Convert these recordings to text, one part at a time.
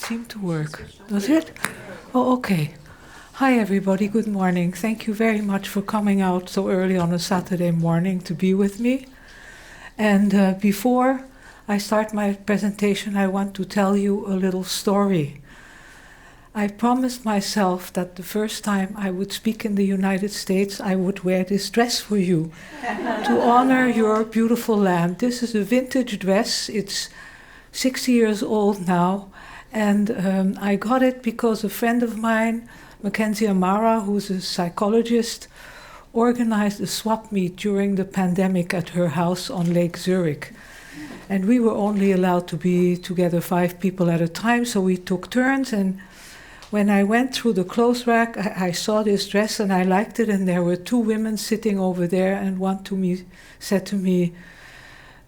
seem to work. Does it? Oh, okay. Hi, everybody. Good morning. Thank you very much for coming out so early on a Saturday morning to be with me. And before I start my presentation, I want to tell you a little story. I promised myself that the first time I would speak in the United States, I would wear this dress for you to honor your beautiful land. This is a vintage dress. It's 60 years old now. And I got it because a friend of mine, Mackenzie Amara, who's a psychologist, organized a swap meet during the pandemic at her house on Lake Zurich. And we were only allowed to be together 5 people at a time, so we took turns. And when I went through the clothes rack, I saw this dress and I liked it, and there were 2 women sitting over there, and one said to me,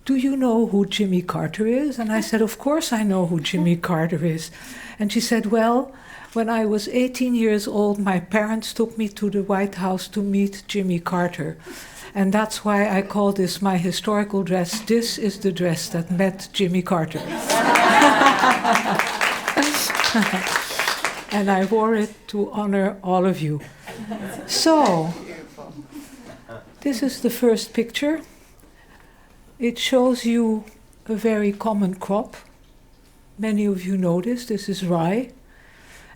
"Do you know who Jimmy Carter is?" And I said, "Of course I know who Jimmy Carter is." And she said, "Well, when I was 18 years old, my parents took me to the White House to meet Jimmy Carter. And that's why I call this my historical dress. This is the dress that met Jimmy Carter." And I wore it to honor all of you. So, this is the first picture. It shows you a very common crop. Many of you know this. This is rye.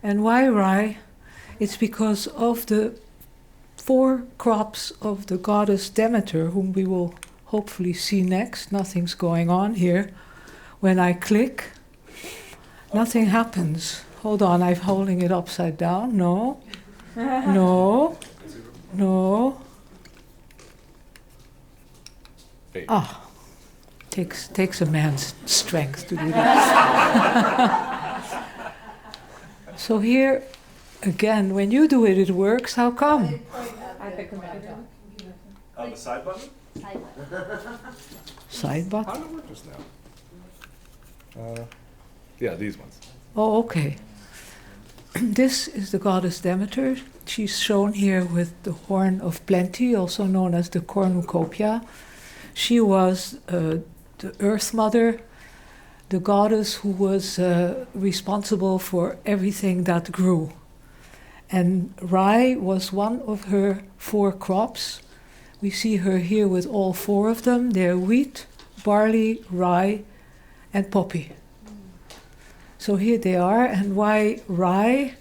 And why rye? It's because of the 4 crops of the goddess Demeter, whom we will hopefully see next. Nothing's going on here. When I click, nothing happens. Hold on, I'm holding it upside down. No. No. No. Ah. Takes a man's strength to do that. So here, again, when you do it, it works. How come? The side button? Side button? How do it work just now? Yeah, these ones. Oh, okay. This is the goddess Demeter. She's shown here with the horn of plenty, also known as the cornucopia. She was the Earth Mother, the goddess who was responsible for everything that grew. And rye was one of her 4 crops. We see her here with all 4 of them. They're wheat, barley, rye, and poppy. So here they are. And why rye?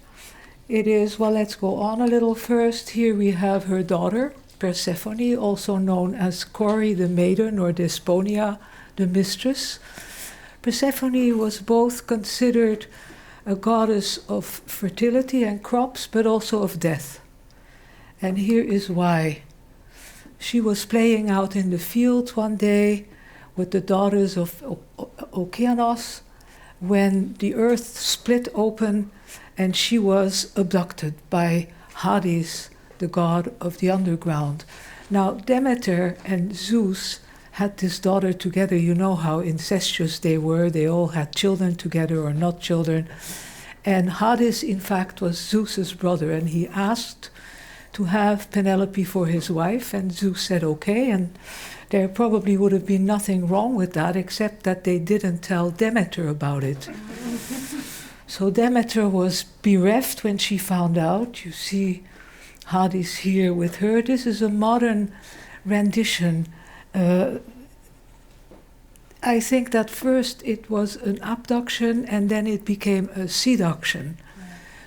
It is, well, let's go on a little first. Here we have her daughter, Persephone, also known as Cori the maiden or Desponia the mistress. Persephone was both considered a goddess of fertility and crops, but also of death. And here is why. She was playing out in the field one day with the daughters of Okeanos when the earth split open and she was abducted by Hades, the god of the underground. Now, Demeter and Zeus had this daughter together. You know how incestuous they were. They all had children together or not children. And Hades, in fact, was Zeus's brother, and he asked to have Penelope for his wife, and Zeus said okay, and there probably would have been nothing wrong with that, except that they didn't tell Demeter about it. So Demeter was bereft when she found out. You see Hades here with her. This is a modern rendition. I think that first it was an abduction and then it became a seduction.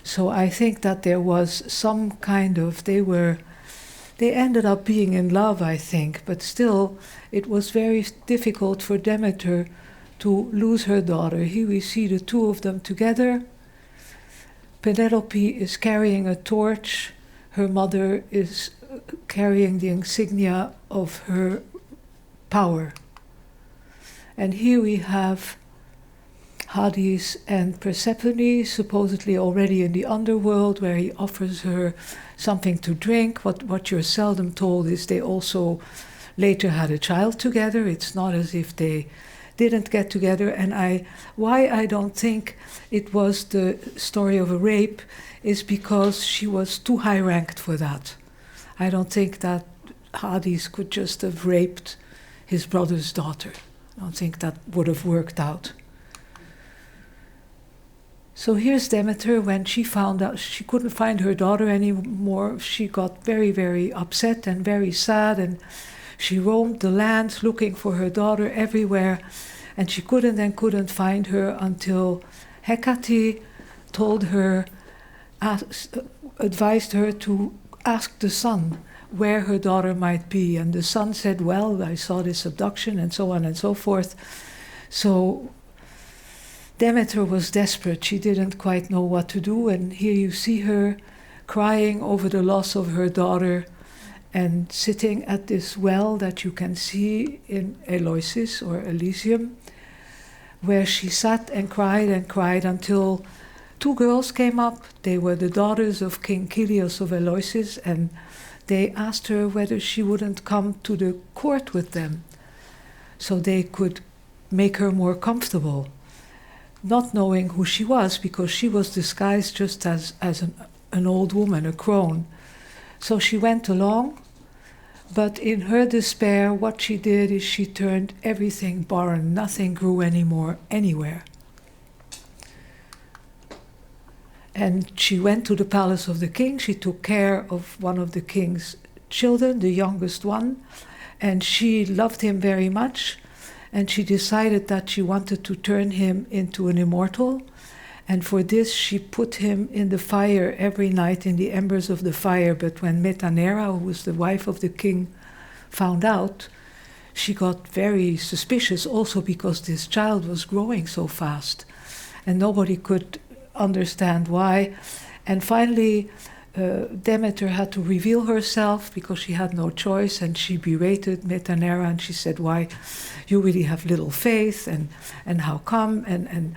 So I think that there was some kind of, they ended up being in love, I think, but still it was very difficult for Demeter to lose her daughter. Here we see the 2 of them together. Penelope is carrying a torch. Her mother is carrying the insignia of her power. And here we have Hades and Persephone, supposedly already in the underworld, where he offers her something to drink. What you're seldom told is they also later had a child together. It's not as if they didn't get together. And why I don't think it was the story of a rape is because she was too high ranked for that. I don't think that Hades could just have raped his brother's daughter. I don't think that would have worked out. So here's Demeter. When she found out she couldn't find her daughter anymore, she got very, very upset and very sad, and she roamed the land looking for her daughter everywhere, and she couldn't find her until Hecate told her, advised her to ask the sun where her daughter might be. And the sun said, well, I saw this abduction, and so on and so forth. So Demeter was desperate. She didn't quite know what to do, and here you see her crying over the loss of her daughter and sitting at this well that you can see in Eleusis or Elysium, where she sat and cried until two girls came up. They were the daughters of King Kilios of Eleusis, and they asked her whether she wouldn't come to the court with them so they could make her more comfortable, not knowing who she was, because she was disguised just as an old woman, a crone. So she went along, but in her despair, what she did is she turned everything barren. Nothing grew anymore, anywhere. And she went to the palace of the king. She took care of one of the king's children, the youngest one, and she loved him very much. And she decided that she wanted to turn him into an immortal. And for this, she put him in the fire every night, in the embers of the fire. But when Metanera, who was the wife of the king, found out, she got very suspicious, also because this child was growing so fast. And nobody could understand why. And finally, Demeter had to reveal herself because she had no choice, and she berated Metanera, and she said, why, you really have little faith, and how come? And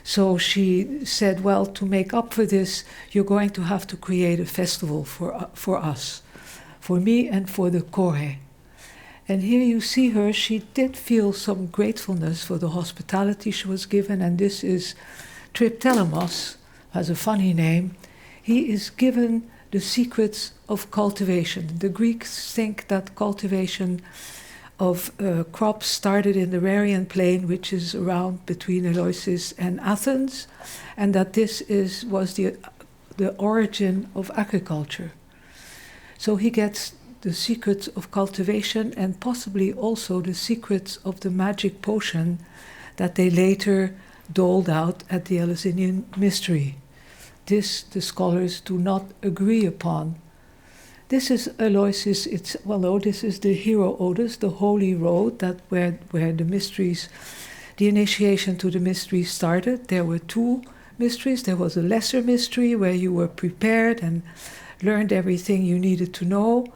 so she said, well, to make up for this, you're going to have to create a festival for us, for me and for the Kore. And here you see her. She did feel some gratefulness for the hospitality she was given, and this is Triptelemos, has a funny name. He is given the secrets of cultivation. The Greeks think that cultivation of crops started in the Rarian plain, which is around between Eleusis and Athens, and that this was the origin of agriculture. So he gets the secrets of cultivation and possibly also the secrets of the magic potion that they later doled out at the Eleusinian mystery. This the scholars do not agree upon. This is Eleusis. This is the hero Odes, the holy road that where the mysteries, the initiation to the mysteries started. There were two mysteries. There was a lesser mystery where you were prepared and learned everything you needed to know.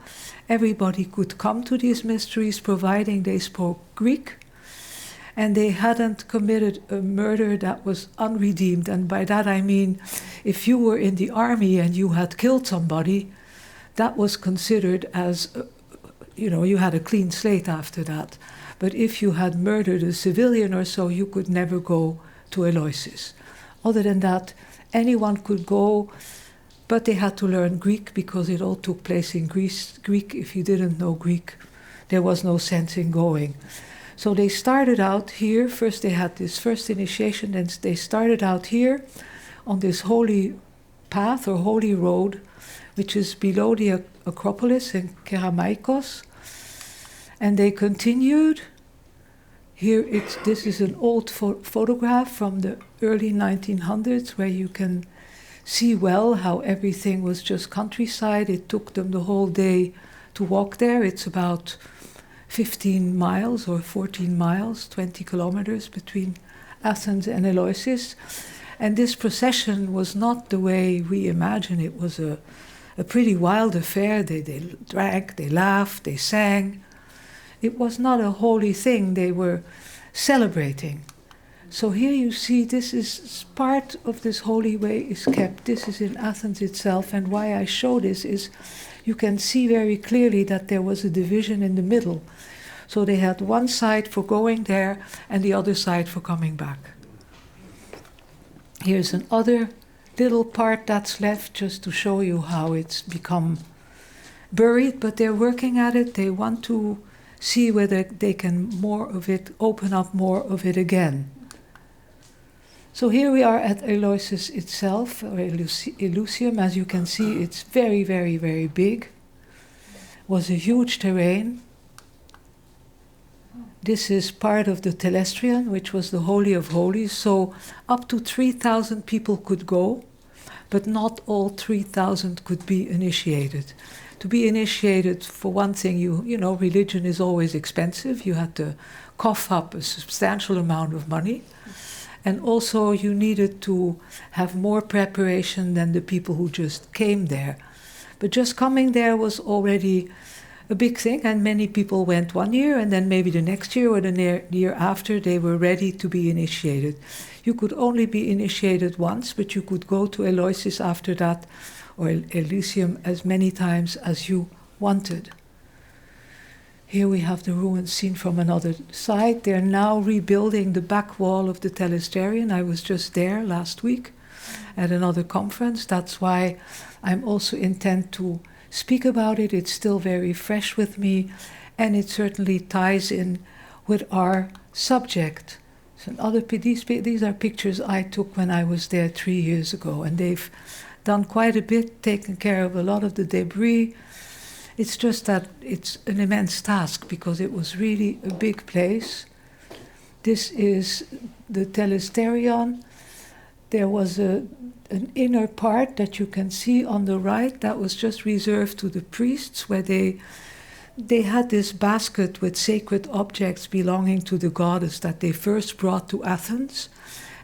Everybody could come to these mysteries providing they spoke Greek, and they hadn't committed a murder that was unredeemed. And by that I mean, if you were in the army and you had killed somebody, that was considered as, you had a clean slate after that. But if you had murdered a civilian or so, you could never go to Eleusis. Other than that, anyone could go, but they had to learn Greek because it all took place in Greek. If you didn't know Greek, there was no sense in going. So they started out here. First they had this first initiation, and they started out here on this holy path or holy road, which is below the Acropolis in Keramaikos. And they continued. Here this is an old photograph from the early 1900s where you can see well how everything was just countryside. It took them the whole day to walk there. It's about 15 miles or 14 miles, 20 kilometers between Athens and Eleusis. And this procession was not the way we imagine. It was a pretty wild affair. They drank, they laughed, they sang. It was not a holy thing. They were celebrating. So here you see this is part of this holy way is kept. This is in Athens itself. And why I show this is you can see very clearly that there was a division in the middle. So they had one side for going there and the other side for coming back. Here's another little part that's left just to show you how it's become buried, but they're working at it. They want to see whether they can more of it, open up more of it again. So here we are at Eleusis itself, or Elysium. As you can see, it's very, very, very big. Was a huge terrain. This is part of the Telestrian, which was the Holy of Holies. So up to 3,000 people could go, but not all 3,000 could be initiated. To be initiated, for one thing, you know, religion is always expensive. You had to cough up a substantial amount of money. And also you needed to have more preparation than the people who just came there. But just coming there was already a big thing, and many people went 1 year, and then maybe the next year or the year after, they were ready to be initiated. You could only be initiated once, but you could go to Eleusis after that, or Elysium, as many times as you wanted. Here we have the ruins seen from another side. They're now rebuilding the back wall of the Telesterion. I was just there last week at another conference. That's why I'm also intent to speak about it. It's still very fresh with me, and it certainly ties in with our subject. So these are pictures I took when I was there 3 years ago, and they've done quite a bit, taken care of a lot of the debris. It's just that it's an immense task because it was really a big place. This is the Telesterion. There was an inner part that you can see on the right that was just reserved to the priests, where they had this basket with sacred objects belonging to the goddess that they first brought to Athens.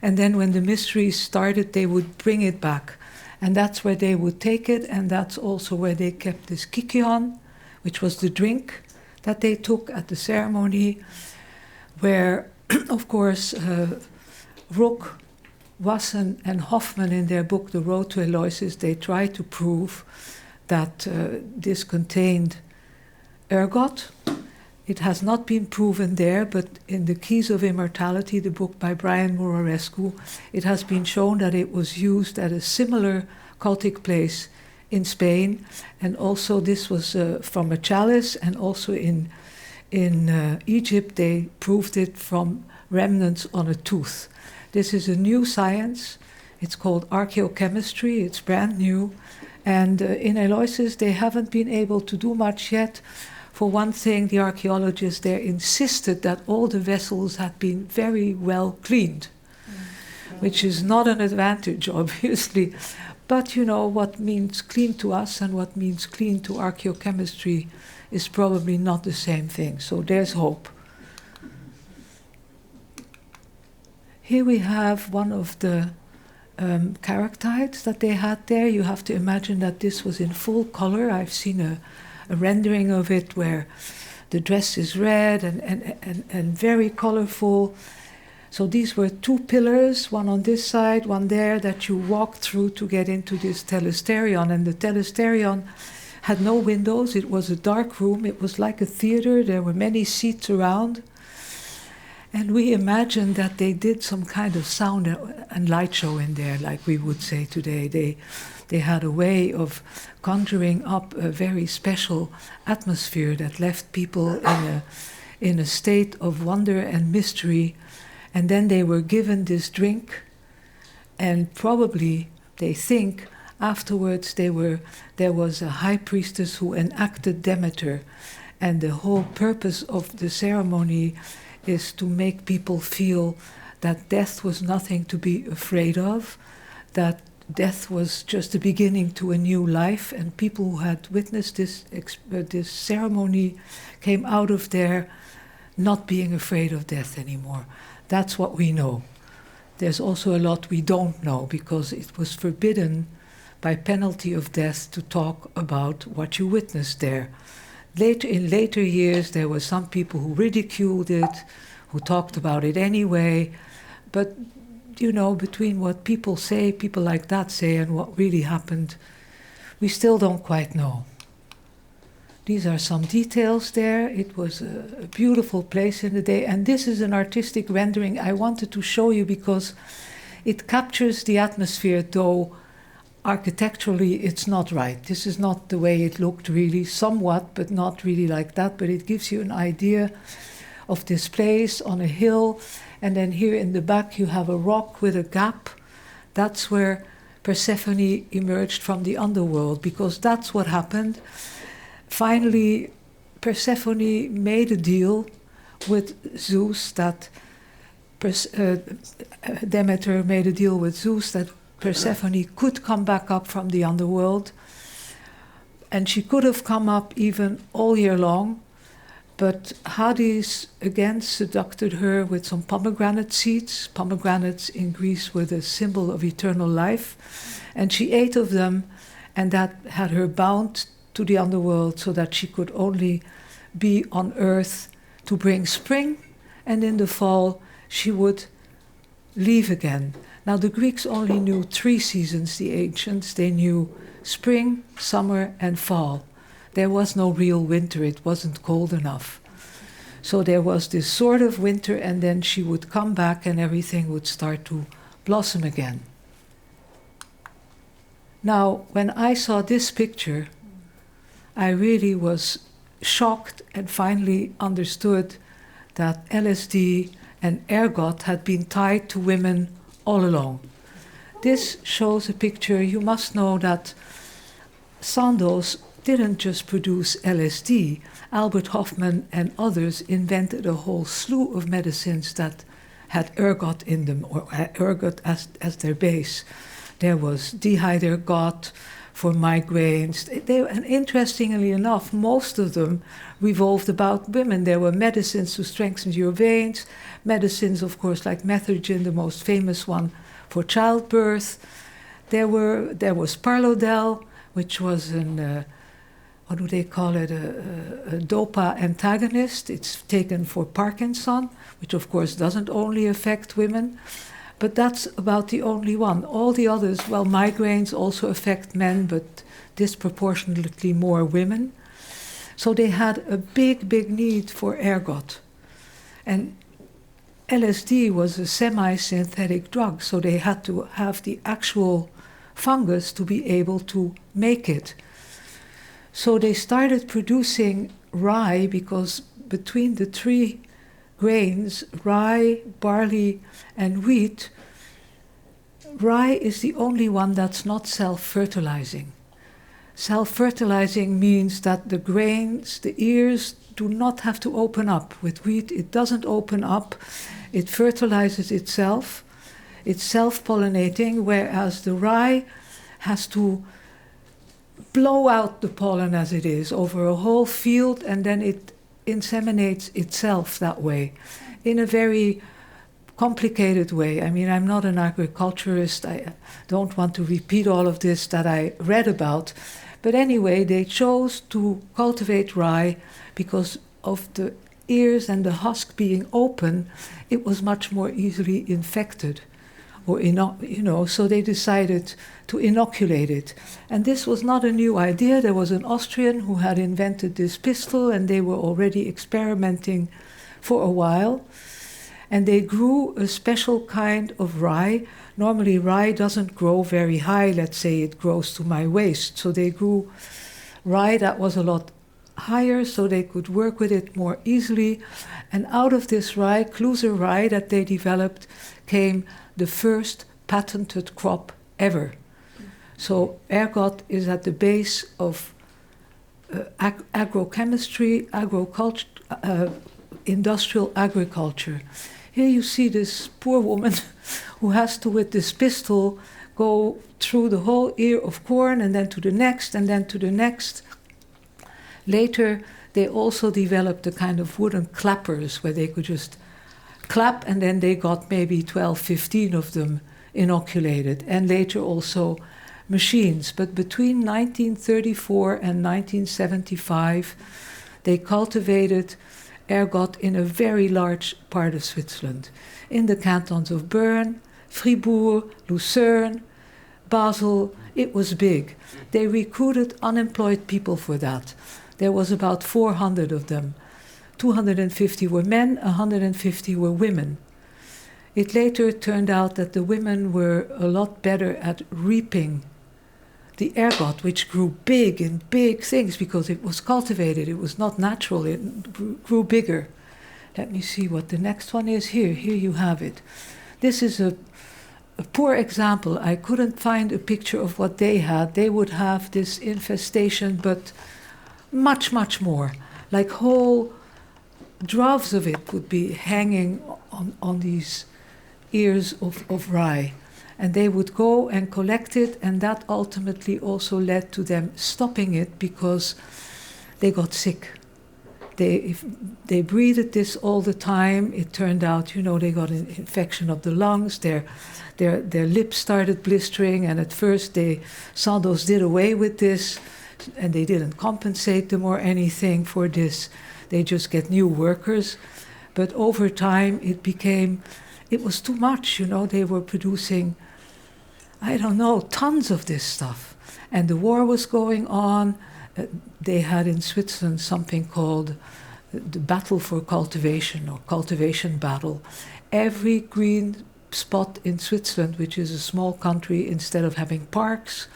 And then when the mysteries started, they would bring it back. And that's where they would take it, and that's also where they kept this kykeon, which was the drink that they took at the ceremony, where, of course, Rook, Wasson, and Hofmann, in their book, The Road to Eleusis, they try to prove that this contained ergot. It has not been proven there, but in the Keys of Immortality, the book by Brian Murarescu, it has been shown that it was used at a similar cultic place in Spain, and also this was from a chalice, and also in Egypt they proved it from remnants on a tooth. This is a new science. It's called archaeochemistry. It's brand new, and in Eleusis they haven't been able to do much yet. For one thing, the archaeologists there insisted that all the vessels had been very well cleaned, which is not an advantage, obviously. But you know, what means clean to us and what means clean to archaeochemistry is probably not the same thing. So there's hope. Here we have one of the charactites that they had there. You have to imagine that this was in full color. I've seen a rendering of it where the dress is red and very colorful. So these were 2 pillars, one on this side, one there, that you walked through to get into this Telesterion. And the Telesterion had no windows. It was a dark room. It was like a theater. There were many seats around. And we imagined that they did some kind of sound and light show in there, like we would say today. They had a way of conjuring up a very special atmosphere that left people in a state of wonder and mystery. And then they were given this drink, and probably, they think, afterwards there was a high priestess who enacted Demeter, and the whole purpose of the ceremony is to make people feel that death was nothing to be afraid of, that death was just the beginning to a new life, and people who had witnessed this ceremony came out of there not being afraid of death anymore. That's what we know. There's also a lot we don't know, because it was forbidden by penalty of death to talk about what you witnessed there. In later years, there were some people who ridiculed it, who talked about it anyway, but you know, between what people say, people like that say, and what really happened, we still don't quite know. These are some details there. It was a beautiful place in the day, and this is an artistic rendering I wanted to show you because it captures the atmosphere, though architecturally it's not right. This is not the way it looked really, somewhat, but not really like that, but it gives you an idea of this place on a hill, And then here in the back you have a rock with a gap. That's where Persephone emerged from the underworld, because that's what happened. Finally, Persephone made a deal with Zeus that Demeter made a deal with Zeus that Persephone could come back up from the underworld, and she could have come up even all year long, but Hades again seduced her with some pomegranate seeds. Pomegranates in Greece were the symbol of eternal life, and she ate of them, and that had her bound to the underworld so that she could only be on earth to bring spring, and in the fall she would leave again. Now the Greeks only knew 3 seasons, the ancients. They knew spring, summer, and fall. There was no real winter, it wasn't cold enough. So there was this sort of winter, and then she would come back and everything would start to blossom again. Now, when I saw this picture, I really was shocked and finally understood that LSD and ergot had been tied to women all along. This shows a picture. You must know that Sandoz didn't just produce LSD. Albert Hofmann and others invented a whole slew of medicines that had ergot in them, or ergot as their base. There was dihydroergot for migraines. And interestingly enough, most of them revolved about women. There were medicines to strengthen your veins, medicines, of course, like Methergin, the most famous one, for childbirth. There was Parlodel, which was an, what do they call it, a dopa antagonist. It's taken for Parkinson, which of course doesn't only affect women. But that's about the only one. All the others, well, migraines also affect men, but disproportionately more women. So they had a big, big need for ergot. And LSD was a semi-synthetic drug, so they had to have the actual fungus to be able to make it. So they started producing rye, because between the 3 grains, rye, barley, and wheat, rye is the only one that's not self-fertilizing. Self-fertilizing means that the grains, the ears, do not have to open up. With wheat, it doesn't open up. It fertilizes itself. It's self-pollinating, whereas the rye has to blow out the pollen as it is over a whole field, and then it inseminates itself that way, in a very complicated way. I mean, I'm not an agriculturist. I don't want to repeat all of this that I read about. But anyway, they chose to cultivate rye because of the ears and the husk being open. It was much more easily infected, or so they decided to inoculate it. And this was not a new idea. There was an Austrian who had invented this pistol, and they were already experimenting for a while. And they grew a special kind of rye. Normally, rye doesn't grow very high. Let's say it grows to my waist. So they grew rye that was a lot higher, so they could work with it more easily. And out of this rye, Cluser rye, that they developed, came the first patented crop ever. So ergot is at the base of agrochemistry, industrial agriculture. Here you see this poor woman who has to, with this pistol, go through the whole ear of corn, and then to the next, and then to the next. Later, they also developed the kind of wooden clappers where they could just clap, and then they got maybe 12, 15 of them inoculated, and later also machines. But between 1934 and 1975, they cultivated ergot in a very large part of Switzerland, in the cantons of Bern, Fribourg, Lucerne, Basel. It was big. They recruited unemployed people for that. There was about 400 of them. 250 were men, 150 were women. It later turned out that the women were a lot better at reaping the ergot, which grew big in big things because it was cultivated. It was not natural. It grew bigger. let me see what the next one is. Here you have it. This is a poor example. I couldn't find a picture of what they had. They would have this infestation, but much, much more. Like whole drafts of it would be hanging on these ears of rye. And they would go and collect it, and that ultimately also led to them stopping it because they got sick. If they breathed this all the time, it turned out, they got an infection of the lungs, their lips started blistering, and at first Sandoz did away with this, and they didn't compensate them or anything for this. They just get new workers. But over time, it was too much, they were producing, tons of this stuff. And the war was going on. They had in Switzerland something called the Battle for Cultivation, or Cultivation Battle. Every green spot in Switzerland, which is a small country, instead of having parks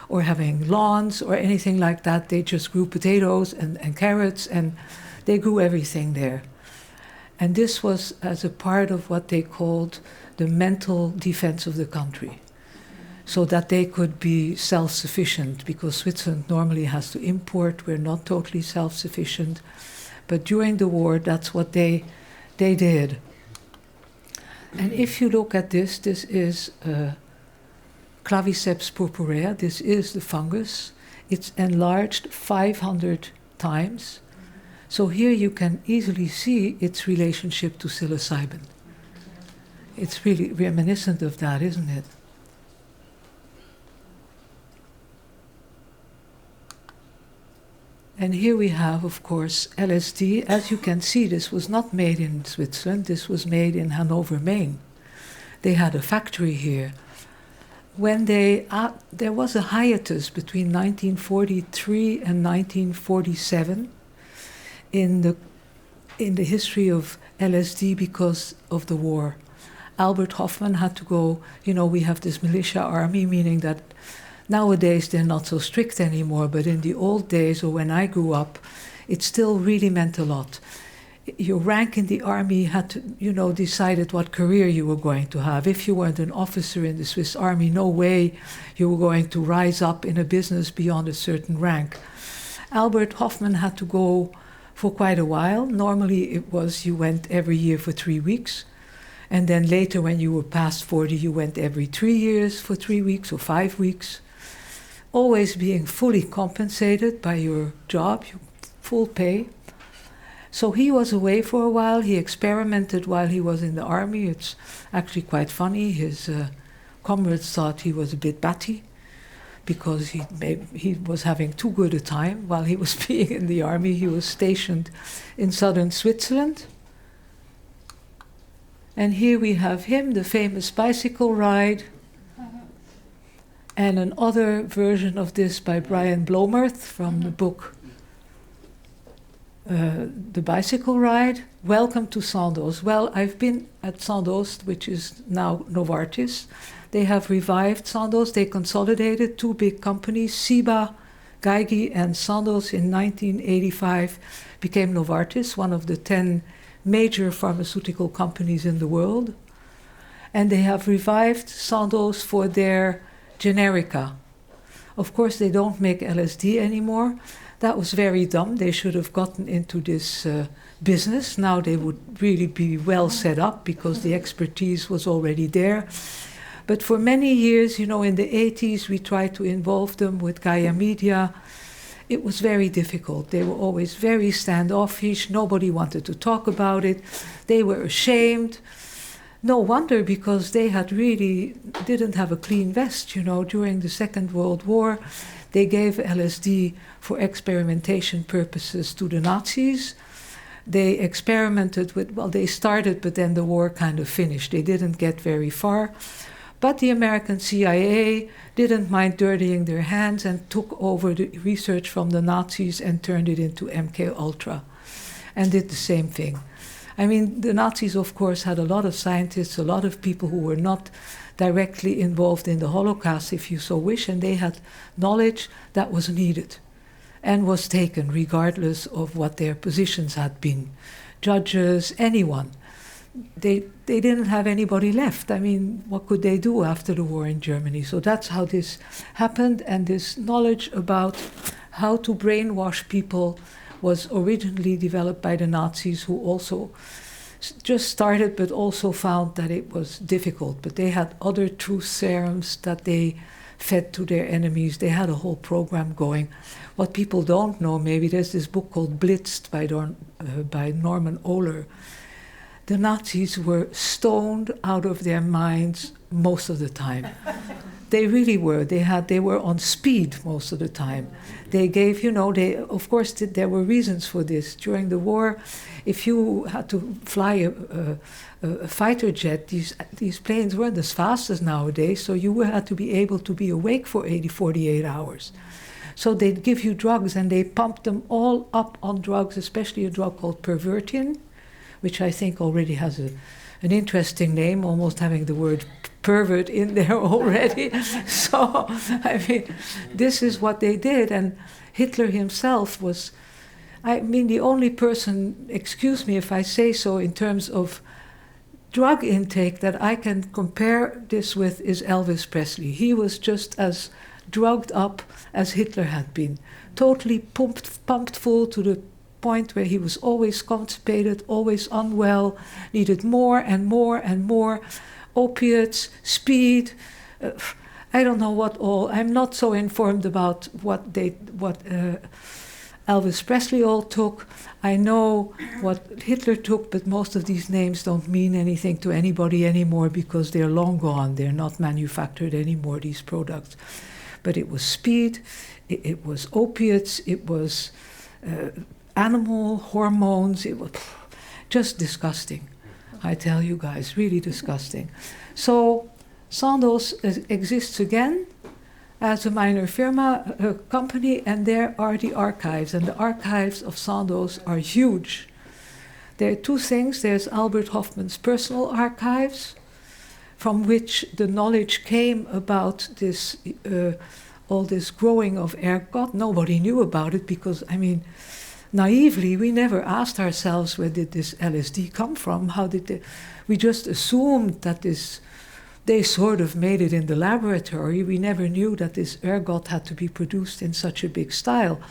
or having lawns or anything like that, they just grew potatoes and carrots, and they grew everything there. And this was as a part of what they called the mental defense of the country, so that they could be self-sufficient, because Switzerland normally has to import. We're not totally self-sufficient. But during the war, that's what they did. And if you look at this is Claviceps purpurea. This is the fungus. It's enlarged 500 times. So here you can easily see its relationship to psilocybin. It's really reminiscent of that, isn't it? And here we have, of course, LSD. As you can see, this was not made in Switzerland. This was made in Hanover, Maine. They had a factory here. When there was a hiatus between 1943 and 1947 in the history of LSD because of the war. Albert Hofmann had to go, we have this militia army, meaning that nowadays they're not so strict anymore, but in the old days, or when I grew up, it still really meant a lot. Your rank in the army had to, decided what career you were going to have. If you weren't an officer in the Swiss army, no way you were going to rise up in a business beyond a certain rank. Albert Hofmann had to go for quite a while. Normally it was you went every year for 3 weeks. And then later when you were past 40, you went every 3 years for 3 weeks or 5 weeks. Always being fully compensated by your job, full pay. So he was away for a while. He experimented while he was in the army. It's actually quite funny. His comrades thought he was a bit batty because he was having too good a time while he was being in the army. He was stationed in southern Switzerland. And here we have him, the famous bicycle ride. And another version of this by Brian Blomerth from the book The Bicycle Ride. Welcome to Sandoz. Well, I've been at Sandoz, which is now Novartis. They have revived Sandoz. They consolidated 2 big companies, Ciba, Geigy, and Sandoz in 1985 became Novartis, one of the 10 major pharmaceutical companies in the world. And they have revived Sandoz for their generica. Of course, they don't make LSD anymore. That was very dumb. They should have gotten into this business. Now they would really be well set up because the expertise was already there. But for many years, in the 80s, we tried to involve them with Gaia Media. It was very difficult. They were always very standoffish. Nobody wanted to talk about it. They were ashamed. No wonder, because they didn't have a clean vest, during the Second World War. They gave LSD for experimentation purposes to the Nazis. They experimented they started, but then the war kind of finished. They didn't get very far. But the American CIA didn't mind dirtying their hands and took over the research from the Nazis and turned it into MK Ultra and did the same thing. I mean, the Nazis, of course, had a lot of scientists, a lot of people who were not directly involved in the Holocaust, if you so wish, and they had knowledge that was needed and was taken regardless of what their positions had been judges, anyone. They didn't have anybody left. I mean, what could they do after the war in Germany? So that's how this happened, and this knowledge about how to brainwash people was originally developed by the Nazis, who also just started but also found that it was difficult. But they had other truth serums that they fed to their enemies. They had a whole program going. What people don't know, maybe there's this book called Blitzed by Norman Ohler. The Nazis were stoned out of their minds most of the time. They really were. They were on speed most of the time. They gave, of course, there were reasons for this. During the war, if you had to fly a fighter jet, these planes weren't as fast as nowadays, so you had to be able to be awake for 48 hours. So they'd give you drugs, and they pumped them all up on drugs, especially a drug called pervertin, which I think already has an interesting name, almost having the word pervert in there already. So, I mean, this is what they did. And Hitler himself was, the only person, excuse me if I say so, in terms of drug intake that I can compare this with is Elvis Presley. He was just as drugged up as Hitler had been, totally pumped full to the point where he was always constipated, always unwell, needed more and more and more opiates, speed, I don't know what all. I'm not so informed about what Elvis Presley all took. I know what Hitler took, but most of these names don't mean anything to anybody anymore because they're long gone. They're not manufactured anymore, these products. But it was speed, it was opiates, it was animal hormones. It was just disgusting. I tell you guys, really disgusting. So Sandoz exists again as a minor firma company, and there are the archives. And the archives of Sandoz are huge. There are two things. There's Albert Hofmann's personal archives, from which the knowledge came about this, all this growing of ergot. Nobody knew about it because, naively, we never asked ourselves where did this LSD come from? How did they? We just assumed that they sort of made it in the laboratory. We never knew that this ergot had to be produced in such a big style.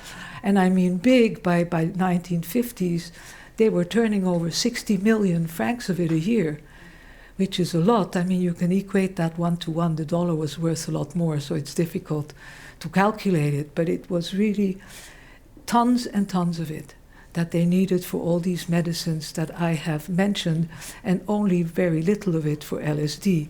And I mean big, by 1950s, they were turning over 60 million francs of it a year, which is a lot. You can equate that 1 to 1. The dollar was worth a lot more, so it's difficult to calculate it. But it was really tons and tons of it that they needed for all these medicines that I have mentioned, and only very little of it for LSD.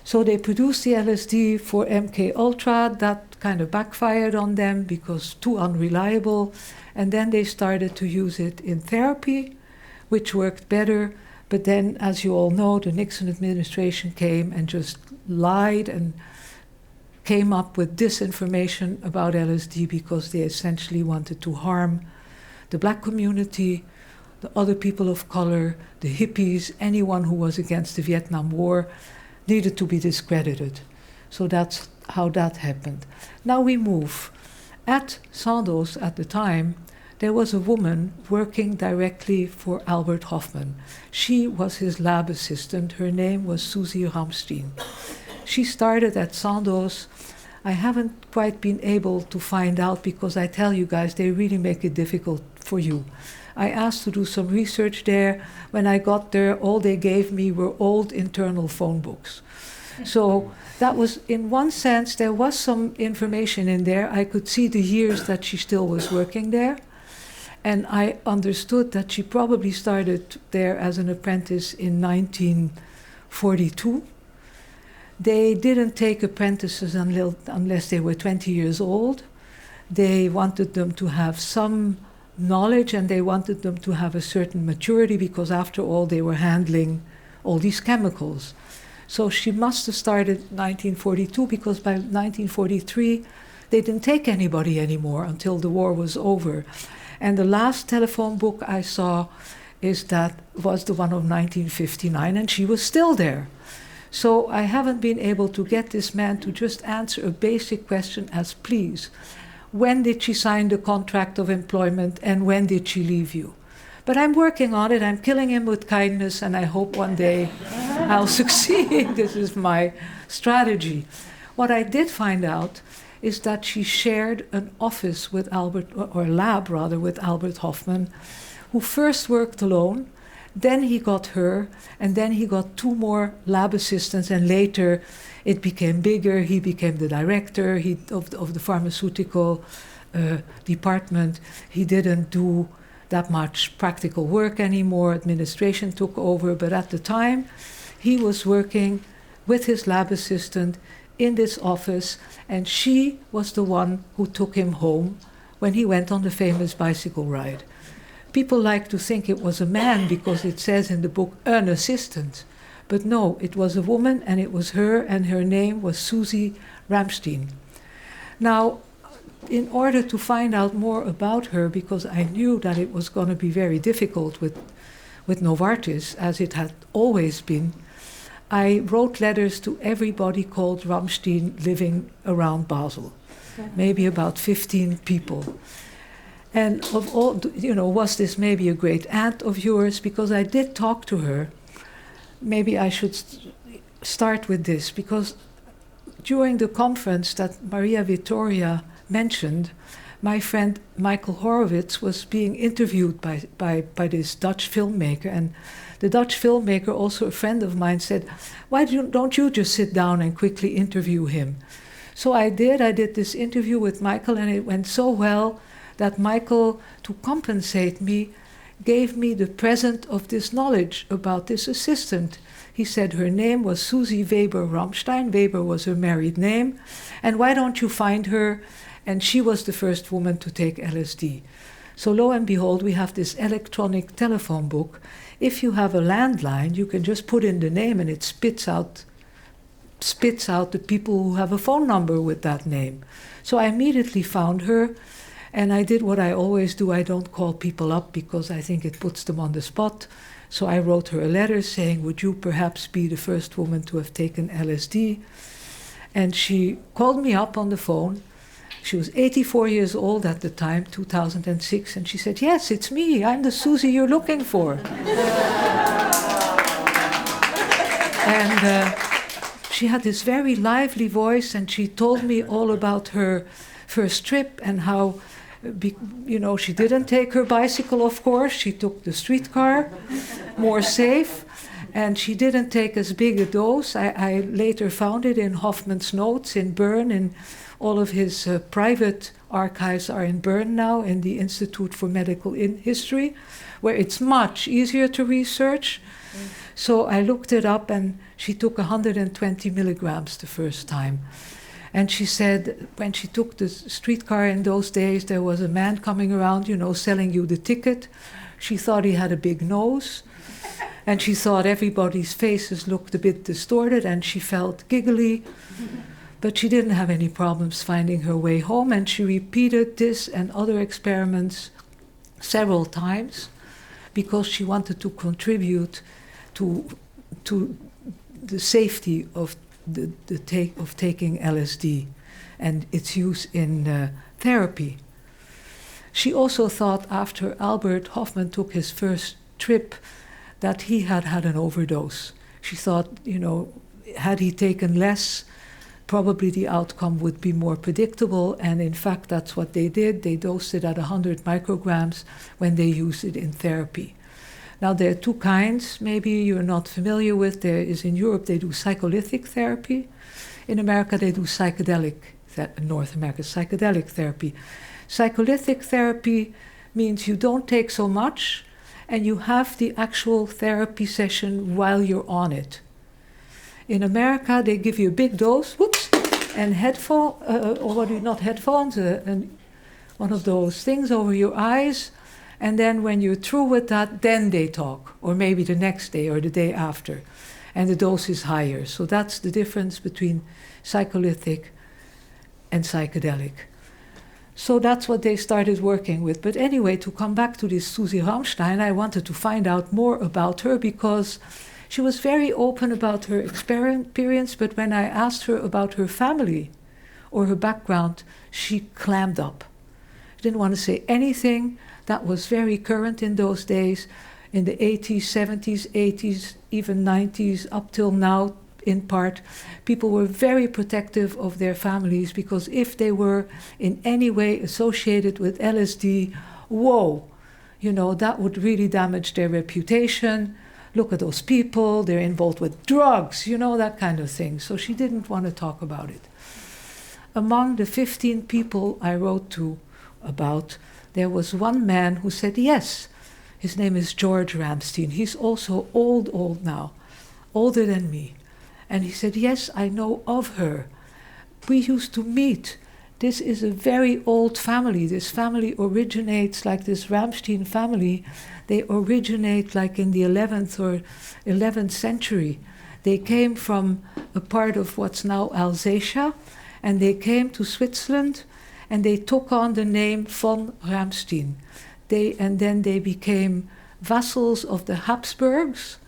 So they produced the LSD for MK Ultra. That kind of backfired on them because too unreliable. And then they started to use it in therapy, which worked better. But then, as you all know, the Nixon administration came and just lied and came up with disinformation about LSD because they essentially wanted to harm the black community, the other people of color, the hippies, anyone who was against the Vietnam War needed to be discredited. So that's how that happened. Now we move. At Sandoz at the time, there was a woman working directly for Albert Hofmann. She was his lab assistant. Her name was Susie Ramstein. She started at Sandoz. I haven't quite been able to find out because I tell you guys, they really make it difficult for you. I asked to do some research there. When I got there, all they gave me were old internal phone books. So that was, in one sense, there was some information in there. I could see the years that she still was working there. And I understood that she probably started there as an apprentice in 1942. They didn't take apprentices unless they were 20 years old. They wanted them to have some knowledge, and they wanted them to have a certain maturity because, after all, they were handling all these chemicals. So she must have started 1942 because by 1943 they didn't take anybody anymore until the war was over. And the last telephone book I saw was the one of 1959, and she was still there. So I haven't been able to get this man to just answer a basic question as, please, when did she sign the contract of employment and when did she leave you? But I'm working on it. I'm killing him with kindness, and I hope one day I'll succeed. This is my strategy. What I did find out is that she shared an office with Albert, or lab rather, with Albert Hofmann, who first worked alone, then he got her, and then he got 2 more lab assistants, and later it became bigger. He became the director of the pharmaceutical department. He didn't do that much practical work anymore. Administration took over, but at the time, he was working with his lab assistant in this office, and she was the one who took him home when he went on the famous bicycle ride. People like to think it was a man because it says in the book, an assistant. But no, it was a woman, and it was her, and her name was Susie Ramstein. Now, in order to find out more about her, because I knew that it was going to be very difficult with Novartis, as it had always been, I wrote letters to everybody called Ramstein living around Basel, maybe about 15 people. And of all, was this maybe a great aunt of yours? Because I did talk to her. Maybe I should start with this, because during the conference that Maria Vittoria mentioned, my friend Michael Horowitz was being interviewed by this Dutch filmmaker, and the Dutch filmmaker, also a friend of mine, said, "Why don't you just sit down and quickly interview him?" So I did. I did this interview with Michael, and it went so well that Michael, to compensate me, gave me the present of this knowledge about this assistant. He said her name was Susie Weber Ramstein. Weber was her married name. And why don't you find her? And she was the first woman to take LSD. So lo and behold, we have this electronic telephone book. If you have a landline, you can just put in the name and it spits out the people who have a phone number with that name. So I immediately found her. And I did what I always do. I don't call people up because I think it puts them on the spot. So I wrote her a letter saying, would you perhaps be the first woman to have taken LSD? And she called me up on the phone. She was 84 years old at the time, 2006. And she said, yes, it's me. I'm the Susie you're looking for. And she had this very lively voice, and she told me all about her first trip and how, she didn't take her bicycle, of course. She took the streetcar, more safe, and she didn't take as big a dose. I later found it in Hofmann's notes in Bern, and all of his private archives are in Bern now, in the Institute for Medical History, where it's much easier to research. So I looked it up, and she took 120 milligrams the first time. And she said when she took the streetcar in those days, there was a man coming around, selling you the ticket. She thought he had a big nose. And she thought everybody's faces looked a bit distorted, and she felt giggly. But she didn't have any problems finding her way home. And she repeated this and other experiments several times because she wanted to contribute to the safety of taking LSD and its use in therapy. She also thought after Albert Hofmann took his first trip that he had had an overdose. She thought, had he taken less, probably the outcome would be more predictable, and in fact that's what they did. They dosed it at 100 micrograms when they used it in therapy. Now, there are 2 kinds, maybe you're not familiar with. There is in Europe, they do psycholytic therapy. In America, they do North America, psychedelic therapy. Psycholytic therapy means you don't take so much, and you have the actual therapy session while you're on it. In America, they give you a big dose, and not headphones, one of those things over your eyes. And then when you're through with that, then they talk, or maybe the next day or the day after. And the dose is higher. So that's the difference between psycholytic and psychedelic. So that's what they started working with. But anyway, to come back to this Susie Ramstein, I wanted to find out more about her because she was very open about her experience, but when I asked her about her family or her background, she clammed up. She didn't want to say anything That was very current in those days, in the 80s, 70s, 80s, even 90s, up till now, in part. People were very protective of their families because if they were in any way associated with LSD, whoa, you know, that would really damage their reputation. Look at those people, they're involved with drugs, you know, that kind of thing. So she didn't want to talk about it. Among the 15 people I wrote to about, there was one man who said yes. His name is George Ramstein. He's also old now, older than me. And he said, yes, I know of her. We used to meet. This is a very old family. This family originates like this Ramstein family. They originate like in the 11th or 11th century. They came from a part of what's now Alsatia, and they came to Switzerland, and they took on the name von Ramstein. And then they became vassals of the Habsburgs,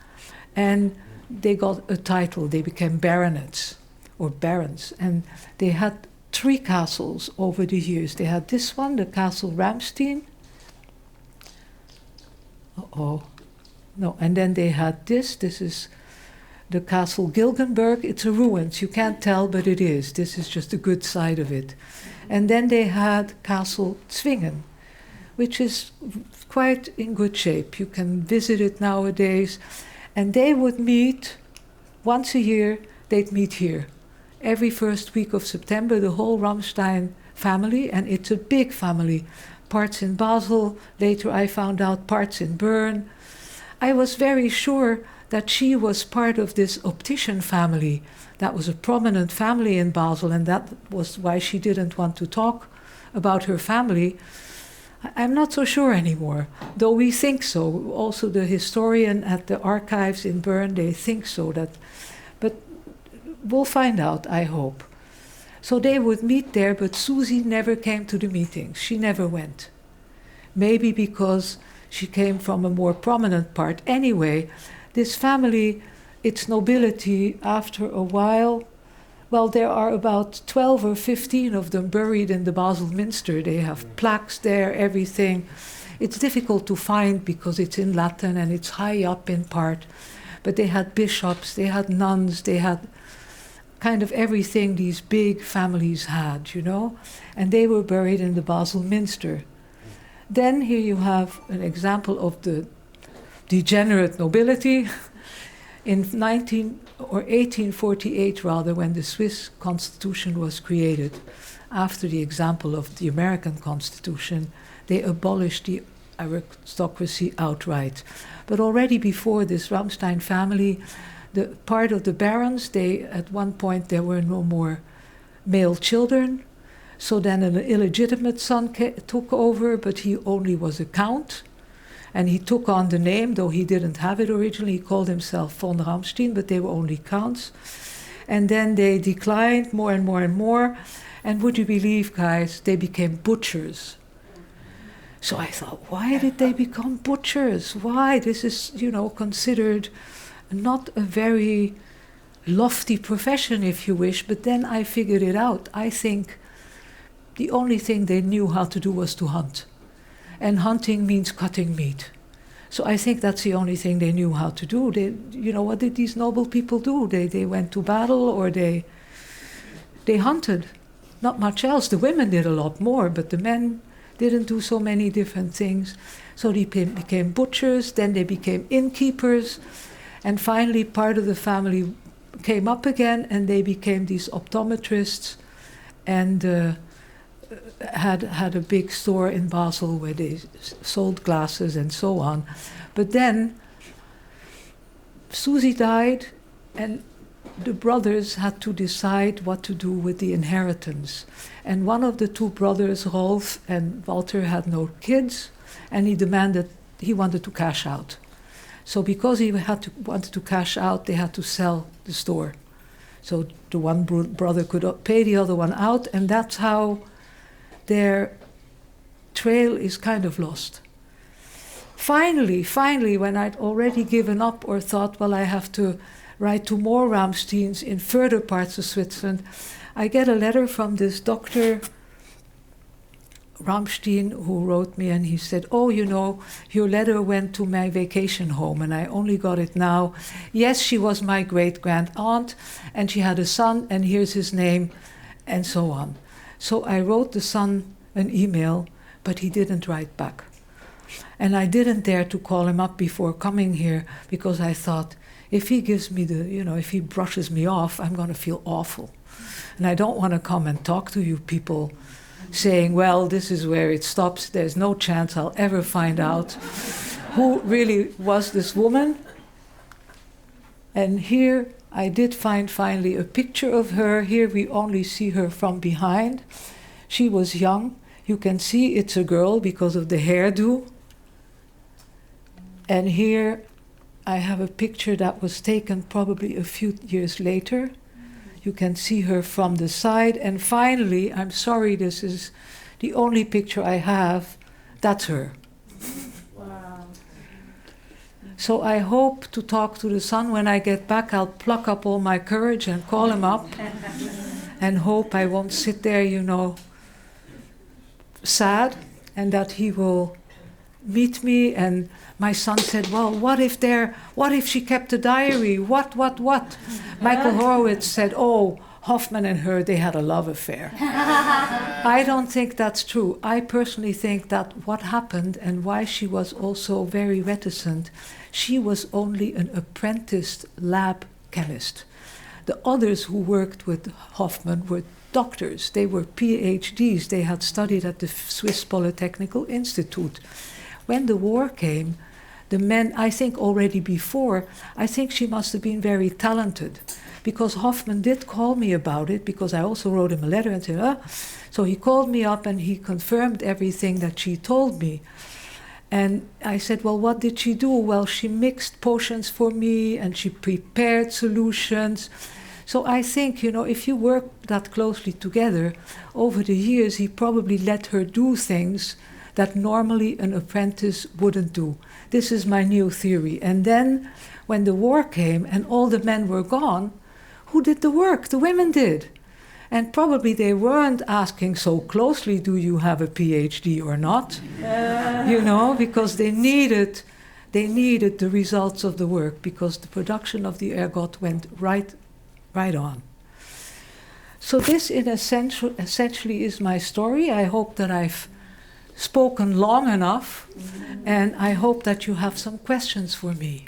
and they got a title. They became baronets or barons, and they had 3 castles over the years. They had this one, the Castle Ramstein. No, and then they had this. This is the Castle Gilgenberg. It's a ruins. You can't tell, but it is. This is just the good side of it. And then they had Castle Zwingen, which is quite in good shape. You can visit it nowadays. And they would meet once a year. They'd meet here. Every first week of September, the whole Ramstein family, and it's a big family. Parts in Basel, later I found out parts in Bern. I was very sure that she was part of this optician family. That was a prominent family in Basel, and that was why she didn't want to talk about her family. I'm not so sure anymore, though we think so. Also the historian at the archives in Bern, they think so. But we'll find out, I hope. So they would meet there, but Susie never came to the meetings. She never went. Maybe because she came from a more prominent part. Anyway, this family, its nobility, after a while, well, there are about 12 or 15 of them buried in the Basel Minster. They have plaques there, everything. It's difficult to find because it's in Latin and it's high up in part. But they had bishops, they had nuns, they had kind of everything these big families had, you know. And they were buried in the Basel Minster. Then here you have an example of the degenerate nobility. In 1848 rather, when the Swiss Constitution was created, after the example of the American Constitution, they abolished the aristocracy outright. But already before this Ramstein family, the part of the barons, at one point there were no more male children. So then an illegitimate son took over, but he only was a count. And he took on the name, though he didn't have it originally. He called himself von Ramstein, but they were only counts. And then they declined more and more and more. And would you believe, guys, they became butchers. So I thought, why did they become butchers? Why? This is, you know, considered not a very lofty profession, if you wish. But then I figured it out. I think the only thing they knew how to do was to hunt. And hunting means cutting meat. So I think that's the only thing they knew how to do. They, you know, what did these noble people do? They went to battle or they hunted. Not much else. The women did a lot more, but the men didn't do so many different things. So they became butchers, then they became innkeepers, and finally part of the family came up again and they became these optometrists and had a big store in Basel where they sold glasses and so on. But then Susie died and the brothers had to decide what to do with the inheritance. And one of the 2 brothers, Rolf and Walter, had no kids, and he wanted to cash out. So because he wanted to cash out, they had to sell the store. So the one brother could pay the other one out, and that's how their trail is kind of lost. Finally, when I'd already given up or thought, well, I have to write to more Ramsteins in further parts of Switzerland, I get a letter from this Dr. Ramstein, who wrote me, and he said, "Oh, you know, your letter went to my vacation home, and I only got it now. Yes, she was my great-grand-aunt, and she had a son, and here's his name," and so on. So I wrote the son an email, but he didn't write back. And I didn't dare to call him up before coming here, because I thought, if he gives me if he brushes me off, I'm going to feel awful. And I don't want to come and talk to you people saying, well, this is where it stops. There's no chance I'll ever find out who really was this woman. And here I did find finally a picture of her. Here we only see her from behind. She was young. You can see it's a girl because of the hairdo. And here I have a picture that was taken probably a few years later. You can see her from the side. And finally, I'm sorry, this is the only picture I have. That's her. Wow. So I hope to talk to the son when I get back. I'll pluck up all my courage and call him up and hope I won't sit there, sad, and that he will meet me. And my son said, well, what if she kept a diary? What? Michael Horowitz said, oh, Hofmann and her, they had a love affair. I don't think that's true. I personally think that what happened and why she was also very reticent, she was only an apprenticed lab chemist. The others who worked with Hofmann were doctors. They were PhDs. They had studied at the Swiss Polytechnical Institute. When the war came, the men, I think already before, I think she must have been very talented, because Hofmann did call me about it, because I also wrote him a letter and said, So he called me up and he confirmed everything that she told me. And I said, well, what did she do? Well, she mixed potions for me and she prepared solutions. So I think, if you work that closely together, over the years he probably let her do things that normally an apprentice wouldn't do. This is my new theory. And then when the war came and all the men were gone, who did the work? The women did. And probably they weren't asking so closely, do you have a PhD or not? Because they needed the results of the work, because the production of the ergot went right on. So this essentially is my story. I hope that I've spoken long enough, and I hope that you have some questions for me.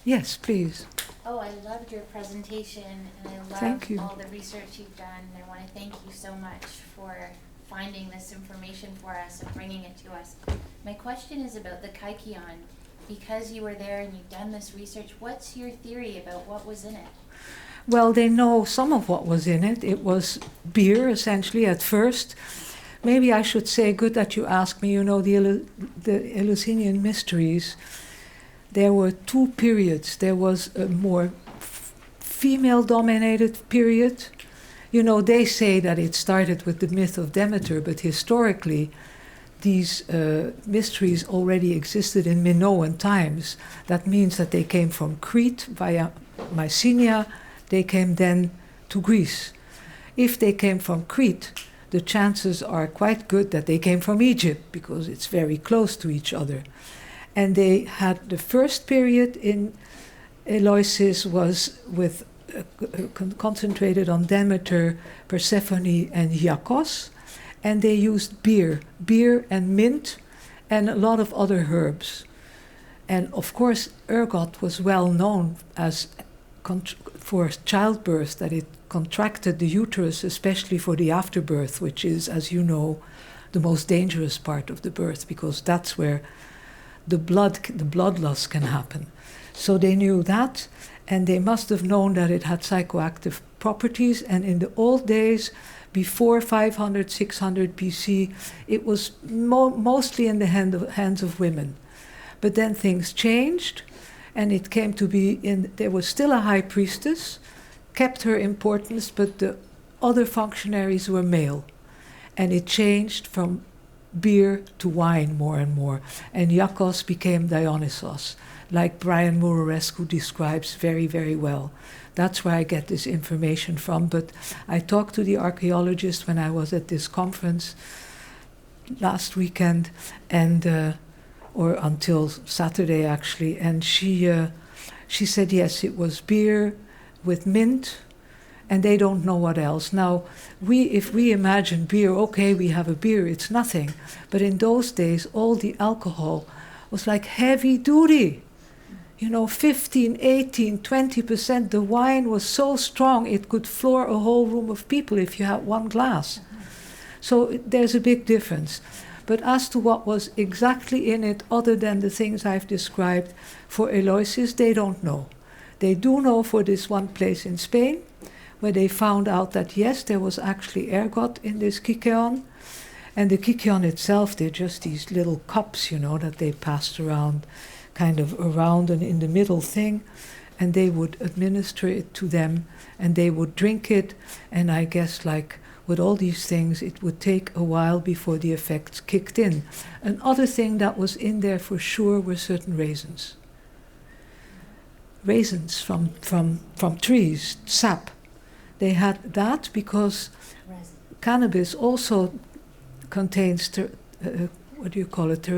Yes, please. Oh, I loved your presentation, and I Thank love you. all the research you've done. I want to thank you so much for finding this information for us and bringing it to us. My question is about the kaikion. Because you were there and you've done this research, what's your theory about what was in it? Well, they know some of what was in it. It was beer, essentially, at first. Maybe I should say, good that you asked me, the Eleusinian mysteries, there were two periods. There was a more female-dominated period. They say that it started with the myth of Demeter, but historically, these mysteries already existed in Minoan times. That means that they came from Crete via Mycenae. They came then to Greece. If they came from Crete, the chances are quite good that they came from Egypt, because it's very close to each other. And they had the first period in Eleusis was with concentrated on Demeter, Persephone, and Iacchos. And they used beer and mint, and a lot of other herbs. And of course, ergot was well known as for childbirth, that it contracted the uterus, especially for the afterbirth, which is, as you know, the most dangerous part of the birth, because that's where the blood loss can happen. So they knew that, and they must have known that it had psychoactive properties. And in the old days, before 500, 600 BC, it was mostly in the hands of women. But then things changed, and it came to be there was still a high priestess, kept her importance, but the other functionaries were male. And it changed from beer to wine more and more. And Iacchos became Dionysos, like Brian Murorescu describes very, very well. That's where I get this information from. But I talked to the archaeologist when I was at this conference last weekend, and or until Saturday actually, and she said yes, it was beer with mint, and they don't know what else. Now, if we imagine beer, okay, we have a beer, it's nothing. But in those days, all the alcohol was like heavy duty. 15, 18, 20%. The wine was so strong it could floor a whole room of people if you had one glass. So there's a big difference. But as to what was exactly in it, other than the things I've described, for Aloysius, they don't know. They do know for this one place in Spain, where they found out that yes, there was actually ergot in this kykeon. And the kykeon itself, they're just these little cups, that they passed around, kind of around and in the middle thing, and they would administer it to them, and they would drink it, and I guess like with all these things, it would take a while before the effects kicked in. Another thing that was in there for sure were certain raisins. Raisins from trees, sap. They had that because cannabis also contains, what do you call it,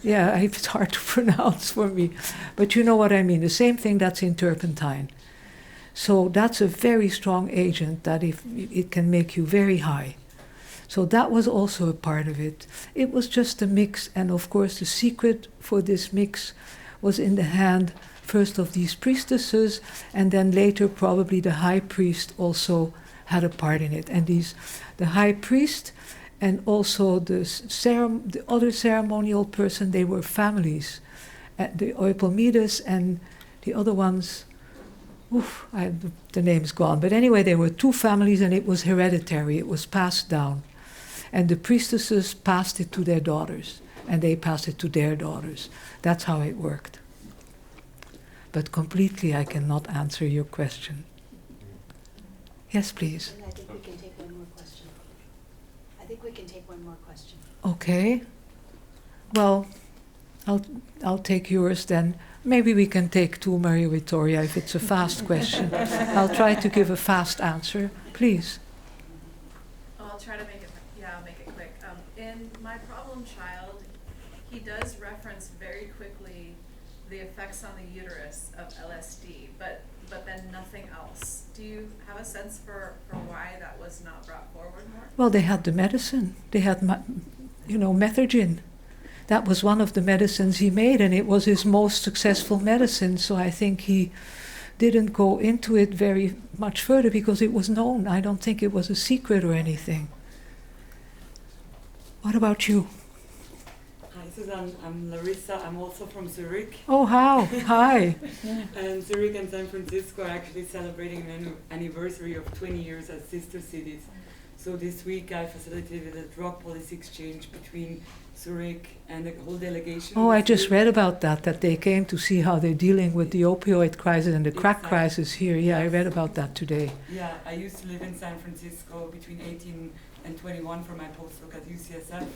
yeah, it's hard to pronounce for me. But you know what I mean, the same thing that's in turpentine. So that's a very strong agent that if it can make you very high. So that was also a part of it. It was just a mix, and of course the secret for this mix was in the hand first of these priestesses, and then later probably the high priest also had a part in it. And the high priest and also the other ceremonial person, they were families. The Eupomides and the other ones, the name's gone. But anyway, there were two families, and it was hereditary. It was passed down. And the priestesses passed it to their daughters, and they passed it to their daughters. That's how it worked. But completely, I cannot answer your question. Yes, please. I think we can take one more question. Okay. Well, I'll take yours then. Maybe we can take two, Maria Vittoria, if it's a fast question. I'll try to give a fast answer. Please. I'll try to make it quick. In My Problem Child, he does reference very quickly the effects on the uterus of LSD, but then nothing else. Do you have a sense for why that was not brought forward more? Well, they had the medicine. They had, Methergin. That was one of the medicines he made, and it was his most successful medicine. So I think he didn't go into it very much further because it was known. I don't think it was a secret or anything. What about you? Hi, Susanne. I'm Larissa. I'm also from Zurich. Oh, how? Hi. And Zurich and San Francisco are actually celebrating an anniversary of 20 years as sister cities. So this week I facilitated a drug policy exchange between Zurich and the whole delegation. Oh, I just read about that they came to see how they're dealing with the opioid crisis and the crack crisis here. Yeah, I read about that today. Yeah, I used to live in San Francisco between 18 and 21 for my postdoc at UCSF.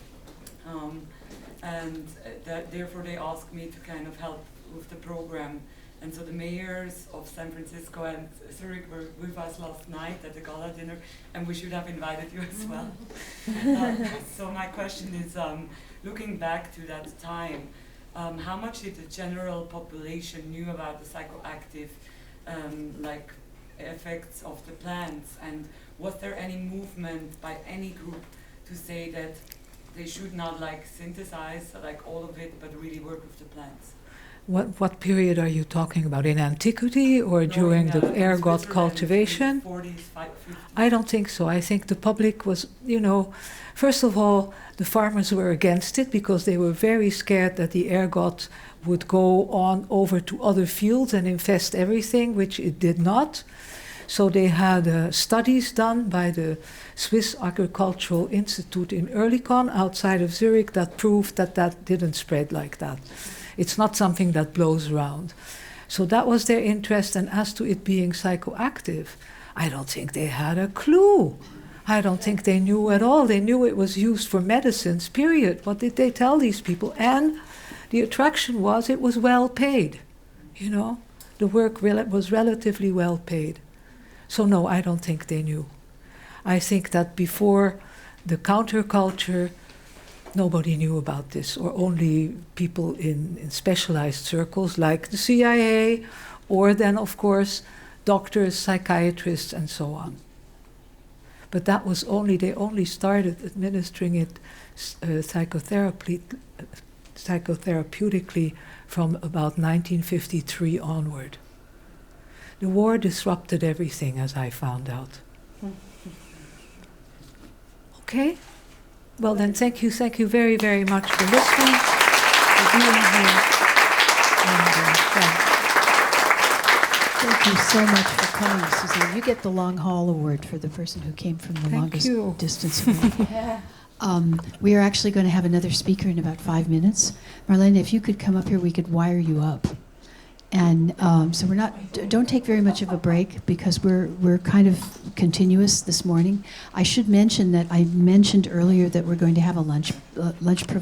Therefore they asked me to kind of help with the program. And so the mayors of San Francisco and Zurich were with us last night at the gala dinner, and we should have invited you as well. So my question is, looking back to that time, how much did the general population knew about the psychoactive effects of the plants, and was there any movement by any group to say that they should not synthesize all of it, but really work with the plants? What period are you talking about? In antiquity or during the ergot cultivation? 40s, 50s. I don't think so. I think the public was, first of all, the farmers were against it because they were very scared that the ergot would go on over to other fields and infest everything, which it did not. So they had studies done by the Swiss Agricultural Institute in Oerlikon outside of Zurich that proved that didn't spread like that. It's not something that blows around. So that was their interest, and as to it being psychoactive, I don't think they had a clue. I don't think they knew at all. They knew it was used for medicines, period. What did they tell these people? And the attraction was it was well paid, you know. The work was relatively well paid. So no, I don't think they knew. I think that before the counterculture, nobody knew about this, or only people in specialized circles like the CIA, or then, of course, doctors, psychiatrists, and so on. But that was they only started administering it psychotherapeutically from about 1953 onward. The war disrupted everything, as I found out. Okay? Well then, thank you very, very much for listening, for being here. And, Thank you so much for coming, Susanne. You get the long haul award for the person who came from the longest distance away. We are actually going to have another speaker in about 5 minutes. Marlene, if you could come up here, we could wire you up. And so don't take very much of a break because we're kind of continuous this morning. I should mention that I mentioned earlier that we're going to have a lunch provided